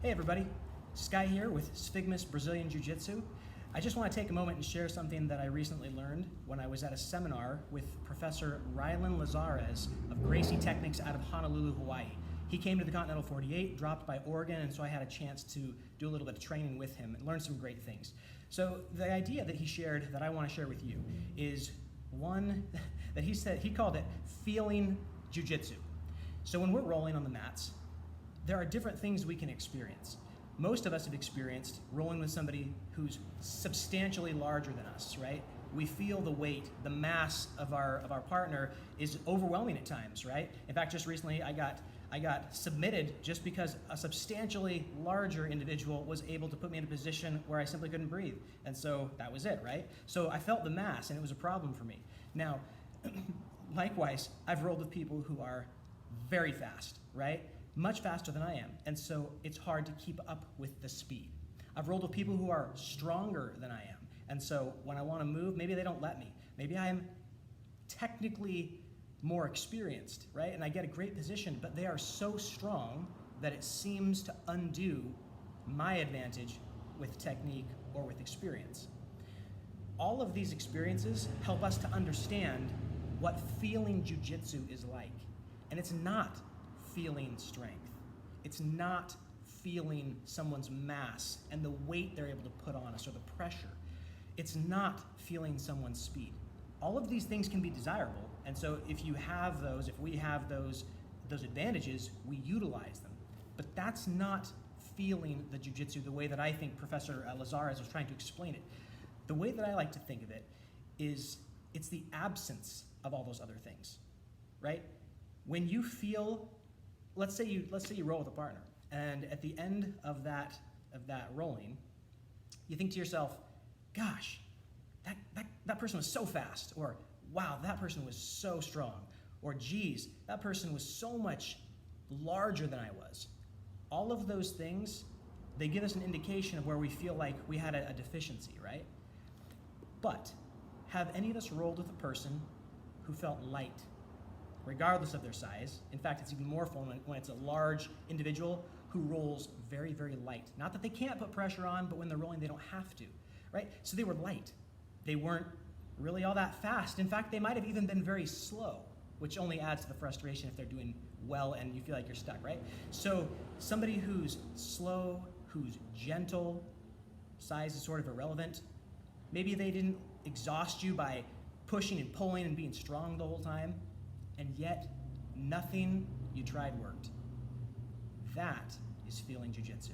Hey everybody, Sky here with Sphygmus Brazilian Jiu-Jitsu. I just want to take a moment and share something that I recently learned when I was at a seminar with Professor Rylan Lizares of Gracie Technics out of Honolulu, Hawaii. He came to the Continental 48, dropped by Oregon, and so I had a chance to do a little bit of training with him and learn some great things. So the idea that he shared that I want to share with you is one that he called it feeling jiu-jitsu. So when we're rolling on the mats, there are different things we can experience. Most of us have experienced rolling with somebody who's substantially larger than us, right? We feel the weight, the mass of our partner is overwhelming at times, right? In fact, just recently I got submitted just because a substantially larger individual was able to put me in a position where I simply couldn't breathe. And so that was it, right? So I felt the mass and it was a problem for me. Now, likewise, I've rolled with people who are very fast, right? Much faster than I am, and so it's hard to keep up with the speed. I've rolled with people who are stronger than I am, and so when I want to move, maybe they don't let me. Maybe I am technically more experienced, right? And I get a great position, but they are so strong that it seems to undo my advantage with technique or with experience. All of these experiences help us to understand what feeling jiu-jitsu is like, and it's not feeling strength. It's not feeling someone's mass and the weight they're able to put on us or the pressure. It's not feeling someone's speed. All of these things can be desirable, and so if you have those, if we have those advantages, we utilize them. But that's not feeling the jiu-jitsu the way that I think Professor Lizares was trying to explain it. The way that I like to think of it is it's the absence of all those other things, right? When you feel, let's say you roll with a partner, and at the end of that rolling, you think to yourself, gosh, that person was so fast, or wow, that person was so strong, or geez, that person was so much larger than I was. All of those things, they give us an indication of where we feel like we had a deficiency, right? But have any of us rolled with a person who felt light, regardless of their size? In fact, it's even more fun when it's a large individual who rolls very, very light. Not that they can't put pressure on, but when they're rolling, they don't have to, right? So they were light. They weren't really all that fast. In fact, they might have even been very slow, which only adds to the frustration if they're doing well and you feel like you're stuck, right? So somebody who's slow, who's gentle, size is sort of irrelevant. Maybe they didn't exhaust you by pushing and pulling and being strong the whole time, and yet nothing you tried worked. That is feeling jiu-jitsu.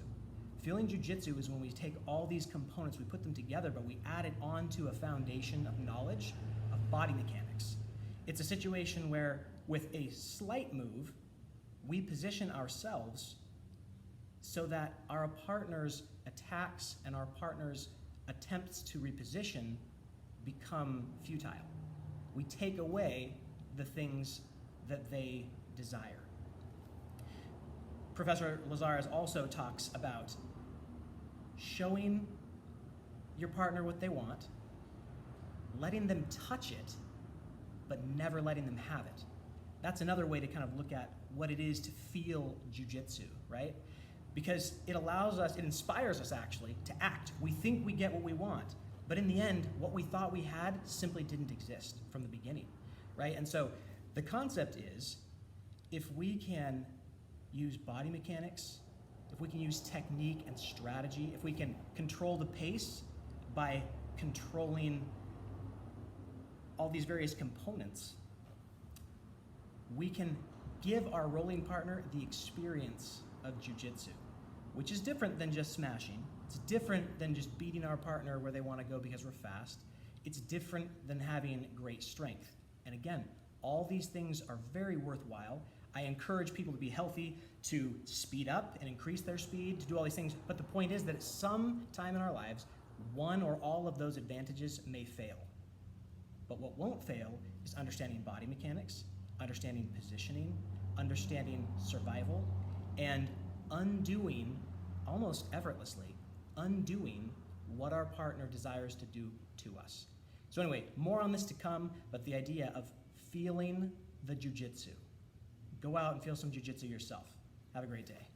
Feeling jiu-jitsu is when we take all these components, we put them together, but we add it onto a foundation of knowledge of body mechanics. It's a situation where with a slight move, we position ourselves so that our partner's attacks and our partner's attempts to reposition become futile. We take away the things that they desire. Professor Lizares also talks about showing your partner what they want, letting them touch it, but never letting them have it. That's another way to kind of look at what it is to feel jiu-jitsu, right? Because it allows us, it inspires us actually to act. We think we get what we want, but in the end, what we thought we had simply didn't exist from the beginning, right? And so the concept is, if we can use body mechanics, if we can use technique and strategy, if we can control the pace by controlling all these various components, we can give our rolling partner the experience of jiu-jitsu, which is different than just smashing. It's different than just beating our partner where they want to go because we're fast. It's different than having great strength. And again, all these things are very worthwhile. I encourage people to be healthy, to speed up and increase their speed, to do all these things. But the point is that at some time in our lives, one or all of those advantages may fail. But what won't fail is understanding body mechanics, understanding positioning, understanding survival, and undoing, almost effortlessly, undoing what our partner desires to do to us. So anyway, more on this to come, but the idea of feeling the jiu-jitsu. Go out and feel some jiu-jitsu yourself. Have a great day.